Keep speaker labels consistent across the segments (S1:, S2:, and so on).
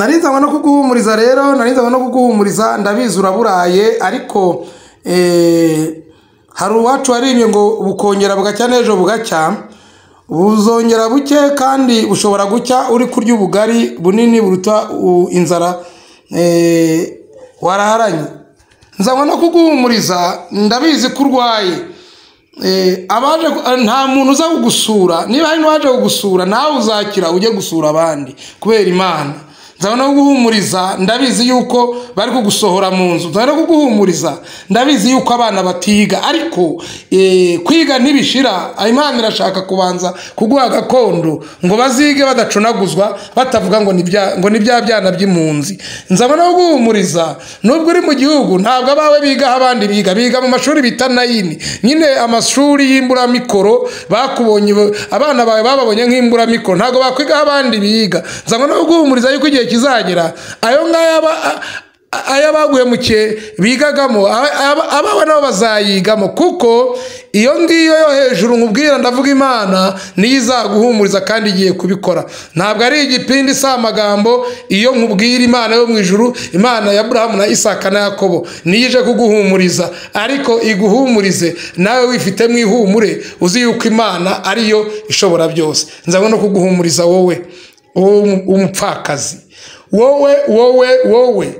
S1: narinzanywe no kuguhumuriza rero, narinzanywe no kuguhumuriza, ndabizi uraburaye, ariko hari uwacu warimye ngo bukongera bugacya n'ejo bugacya, buzongera buke kandi ushobora gucya uri kurya ubugari bunini buruta inzara waraharanye. Nzanywe no kuguhumuriza, ndabizi ko urwaye. Abaje nta muntu uza kugusura, niba hari n'uwaje kugusura nawe uzakira ujye gusura abandi kubera Imana. Nzanywe no kuguhumuriza, ndabizi yuko bari kugusohora mu nzu. Nzanywe no kuguhumuriza, ndabizi yuko abana batiga, ariko kwiga ntibishira. Imana irashaka kubanza kuguha gakondo ngo bazige badacunaguzwa, batavuga ngo ni bya byana by'impunzi. Nzanywe no kuguhumuriza, nubwo uri mu gihugu ntabwo abawe biga abandi biga mu mashuri bita nayini, nyine amashuri y'imburamikoro. Bakubonye abana bawe bababonye nk'imburamikoro, ntabwo bakwiga abandi biga. Nzanywe no kuguhumuriza yuko igihe kizagera ayo ngaya ayabaguhemukiye bigagamo abawe nabo bazayigamo, kuko iyo ngiyo yo hejuru nkubwira, ndavuga Imana niyo izaguhumuriza kandi igiye kubikora. Ntabwo ari igipindi si amagambo. Iyo nkubwira Imana yo mu ijuru, Imana ya Aburahamu na Isaka na Yakobo, niyo ije kuguhumuriza, ariko iguhumurize nawe wifitemo ihumure, uzi yuko Imana ariyo ishobora byose. Nzanywe no kuguhumuriza wowe umupfakazi, wowe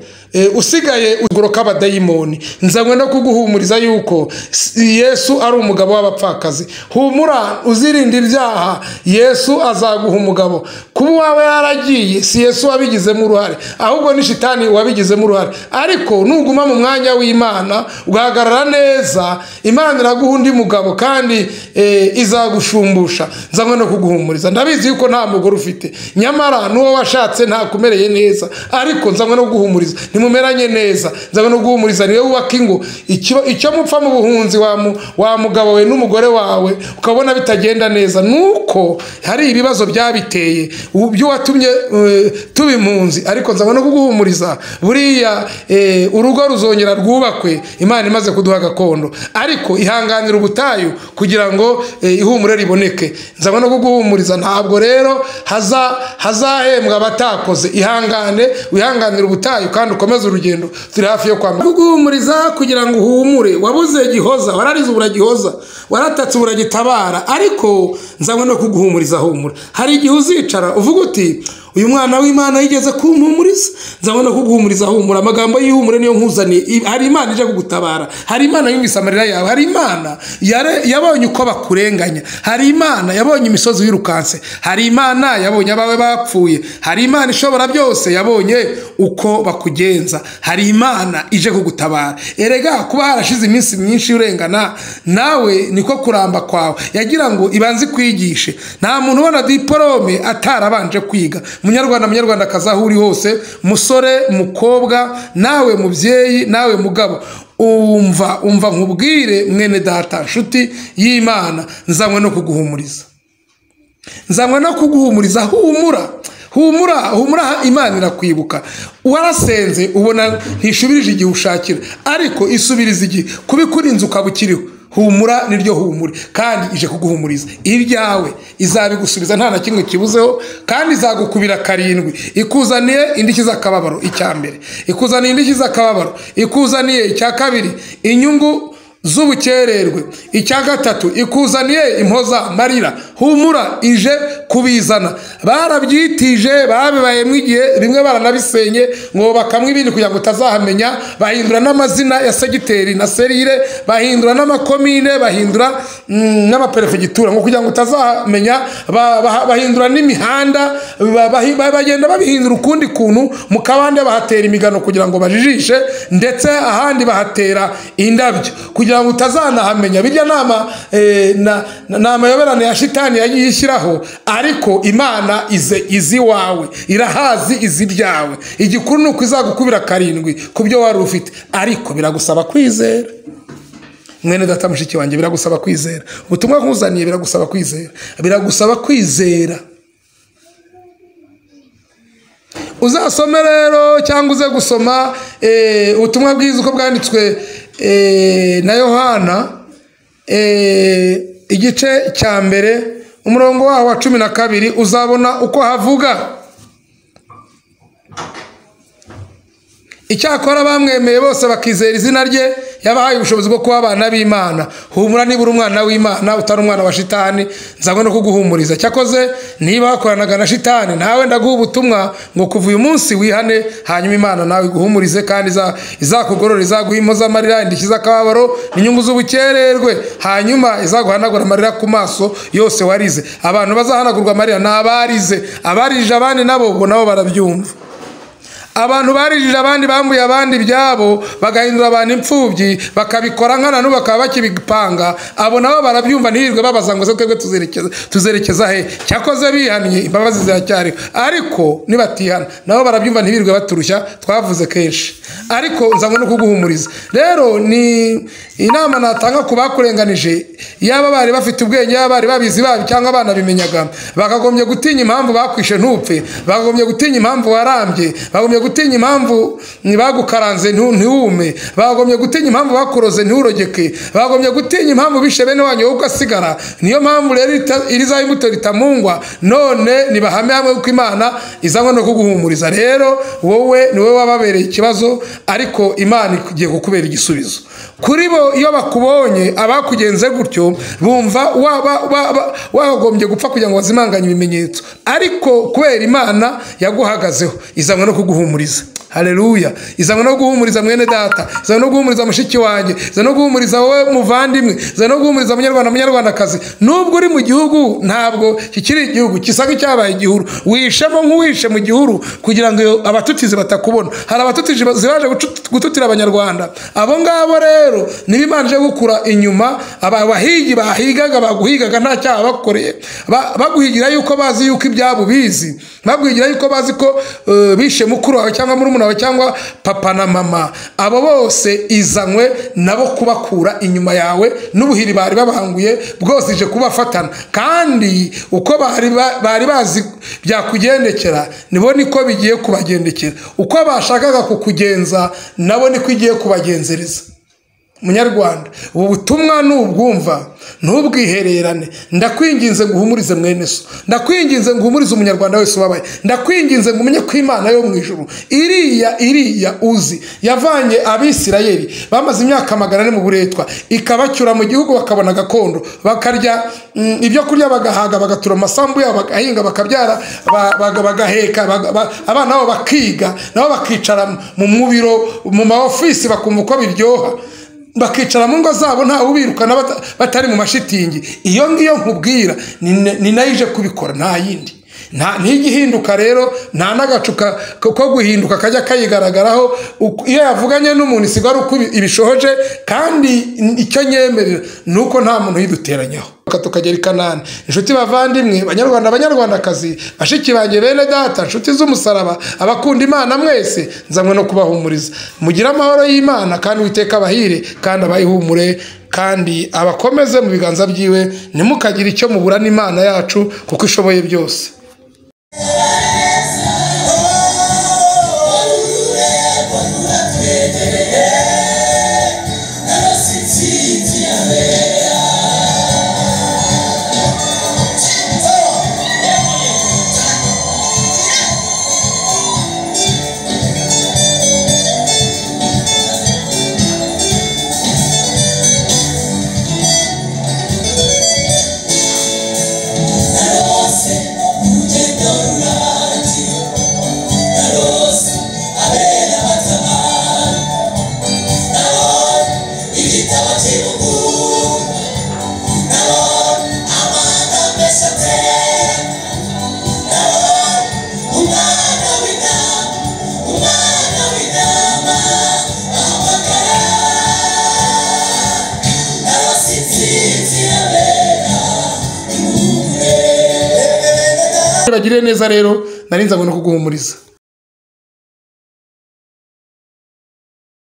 S1: usigaye ugoroka abadayimoni. Nzanywe no kuguhumuriza yuko Yesu ari umugabo w'abapfakazi. Humura, uzirinde ibyaha, Yesu azaguha umugabo. Kuba wawe yaragiye si Yesu wabigizemo uruhare, ahubwo ni shitani wabigizemo uruhare. Ariko nuguma mu mwanya w'Imana ugahagarara neza, Imana iraguha undi mugabo kandi izagushumbusha. Nzanywe no kuguhumuriza, ndabizi yuko nta mugore ufite, nyamara n'uwo washatse ntakumereye neza, ariko nzanywe no kuguhumuriza mumeranye neza. Nzanywe no guhumuriza, niwe wubaka ingo. Icyo mupfa mu buhunzi wa mugabo we n'umugore wawe ukabona bitagenda neza, nuko hari ibibazo byabiteye byo watumye tuba impunzi. Ariko nzanywe no kuguhumuriza, buriya urugo ruzongera rwubakwe, Imana imaze kuduha gakondo. Ariko ihanganira ubutayu kugira ngo ihumure riboneke. Nzanywe no kuguhumuriza, ntabwo rero hazahembwa abatakoze. Wihanganira ubutayu kandi ukomeze urugendo. Turi hafi yo kwamara kuguhumuriza kugira ngo uhumure. Wabuze gihoza, wararize uragihoza, waratatse uragitabara, ariko nzanywe no kuguhumuriza. Humura. Hari igihe uzicara uvuga uti uyu mwana w'Imana yigeze kumpumuriza. Nzanywe no kuguhumuriza. Humura. Amagambo y'ihumure niyo nkuzaniye. Hari Imana ije kugutabara, hari Imana yumvise amarira yawe, hari Imana yabonye uko bakurenganya, hari Imana yabonye imisozi yirukanse, hari Imana yabonye abawe bapfuye, hari Imana ishobora byose yabonye uko bakugenza, hari Imana ije kugutabara. Erega kuba harashize iminsi myinshi urengana, nawe niko kuramba kwawe. Yagira ngo ibanze kwigishe. Nta muntu ubona diplome atarabanje kwiga. Munyarwanda kazaho uri hose, musore mukobwa, nawe mubyeyi, nawe mugabo, umva nkubwire mwene data, nshuti y'Imana, nzanywe no kuguhumuriza. Nzanywe no kuguhumuriza. Humura, Imana irakwibuka. Warasenze ubona ntishubirije igihe ushakira, ariko isubiriza igihe kubikurinze ukabukiriho. Humura niryo humure, kandi ije kuguhumuriza. Ibyawe izabigusubiza nta na kimwe kibuzeho, kandi izagukubira karindwi. Ikuzaniye indishyi z'akababaro, icya mbere. Ikuzaniye indishyi z'akababaro. Ikuzaniye icya kabiri inyungu z'ubukererwe. Icya gatatu ikuzaniye impoza marira. Humura, ije kubizana. Barabyitije, babibayemo igihe, rimwe baranabisenye ngo bakamwe ibindi kugira ngo utazahamenya. Bahindura n'amazina ya segiteri na serire, bahindura n'amakomine, bahindura n'amaperefegitura ngo kugira ngo utazahamenya. Bahindura n'imihanda, bagenda babihindura ukundi kuntu. Mu kabande bahatera imigano kugira ngo bajijishe, ndetse ahandi bahatera indabyo kugira ngo utazanahamenya. Birya nama yoberane ya shitani yagiye ishyiraho, ariko Imana izi wawe, irahazi izi byawe. Igikuru nuko izagukubira karindwi kubyo wari ufite, ariko biragusaba kwizera. Mwene data mushiki wanjye, biragusaba kwizera. Ubutumwa nkuzaniye biragusaba kwizera. Uzasome rero cyangwa uze gusoma ubutumwa bwiza uko bwanditswe na Yohana, igice cya mbere umurongo waho wa 12, uzabona uko havuga. icyakora bamwemeye bose bakizera izina rye yabahaye ubushobozi bwo kuba abana b'Imana. Humura niba uri umwana w'Imana utari umwana wa shitani, nzanywe no kuguhumuriza. Cyakoze niba wakoranaga na shitani, nawe ndaguha ubutumwa ngo kuva uyu munsi wihane, hanyuma Imana nawe iguhumurize kandi izakugorora, izaguha impozamarira, indishyi z'akababaro n'inyungu z'ubukererwe, hanyuma izaguhanagura amarira ku maso yose warize. Abantu bazahanagurwa amarira ni abarize, abarijije abandi nabo barabyumva. Abantu barijije abandi, bambuye abandi byabo, bagahindura abantu imfubyi, bakabikora nkana n'ubu bakaba bakibipanga, abo nabo barabyumva, ntirirwe babaza ngo se twebwe tuzerekeza he. Cyakoze bihannye, imbabazi ziracyariho, ariko nibatihana nabo barabyumva, ntirirwe baturushya, twavuze kenshi. Ariko nzanywe no kuguhumuriza. Rero ni inama natanga ku bakurenganije, yaba bari bafite ubwenge, yaba bari babizi babi cyangwa abana bimenyaga, bakagombye gutinya impamvu bakwishe ntupfe, bakagombye gutinya impamvu warambye, bakagombye gutinya impamvu bagukaranze ntiwume, bakagombye gutinya impamvu bakuroze ntiwurogeke, bakagombye gutinya impamvu bishe bene wanyu wowe ugasigara. Niyo mpamvu rero irizaho imbuto ritamungwa, none nibahame hamwe kuko Imana izanywe no kuguhumuriza. Rero wowe niwe wababereye ikibazo, ariko Imana igiye kukubera igisubizo. Kuri bo iyo bakubonye abakugenze gutyo, bumva wagombye gupfa kugira ngo bazimanganye ibimenyetso, ariko kubera Imana yaguhagazeho, izanywe no kuguhumuriza. Haleluya. Izanywe no guhumuriza mwene data, izanywe no guhumuriza mushiki wanjye, izanywe no guhumuriza wowe muvandimwe, izanywe no guhumuriza munyarwandakazi. Nubwo uri mu gihugu, ntabwo kikiri igihugu, kisaga cyabaye igihuru. Wishemo nk'uwishe mu gihuru kugira ngo abatutizi batakubona. Hari abatutizi zibaje gututira abanyarwanda. Abo ngabo rero niba Imana ije gukura inyuma, abahigi bahigaga baguhigaga nta cyaha bakoreye, baguhigira yuko bazi yuko ibyabo bizi, baguhigira yuko bazi ko bishe mukuru wawe cyangwa muri wawe cyangwa papa na mama. Abo bose izanywe nabo kubakura inyuma yawe, n'ubuhiri bari babanguye bwose ije kubafatana. Kandi uko bari bazi byakugendekera, nibo niko bigiye kubagendekera. Uko bashakaga kukugenza, nabo niko igiye kubagenzereza. Munyarwanda, ubu butumwa nubwumva ntubwihererane. Ndakwinginze nguhumurize mwene so, ndakwinginze nguhumurize umunyarwanda wese ubabaye, ndakwinginze ngumenye ko Imana yo mu ijuru iriya uzi yavanye Abisirayeli bamaze imyaka 400 mu buretwa, ikabacyura mu gihugu, bakabona gakondo, bakarya ibyo kurya, bagahaga, bagatura amasambu yabo, bagahinga, bakabyara, bagaheka, abana nabo bakiga, nabo bakicara mu mubiro, mu maofisi, bakumva uko biryoha, bakicara mu ngo zabo nta ubirukana batari mu mashitingi. Iyo ngiyo nkubwira ni nayije kubikora, nta yindi, ntigihinduka. Rero nta nagacuka ko guhinduka kajya kayigaragaraho. Iyo yavuganye n'umuntu isigara uko ibishohoje, kandi icyo nyemerera nuko nta muntu yiduteranyaho tukagera i Kanani. Inshuti bavandimwe, banyarwandakazi, bashiki banjye, bene data, inshuti z'umusaraba, abakunda Imana mwese, nzanywe no kubahumuriza. Mugire amahoro y'Imana, kandi Uwiteka abahire kandi abayihumure, kandi abakomeze mu biganza byiwe. Ntimukagire icyo mubura n'Imana yacu, kuko ishoboye byose. Bagire neza rero, narinza ngo no kuguhumuriza.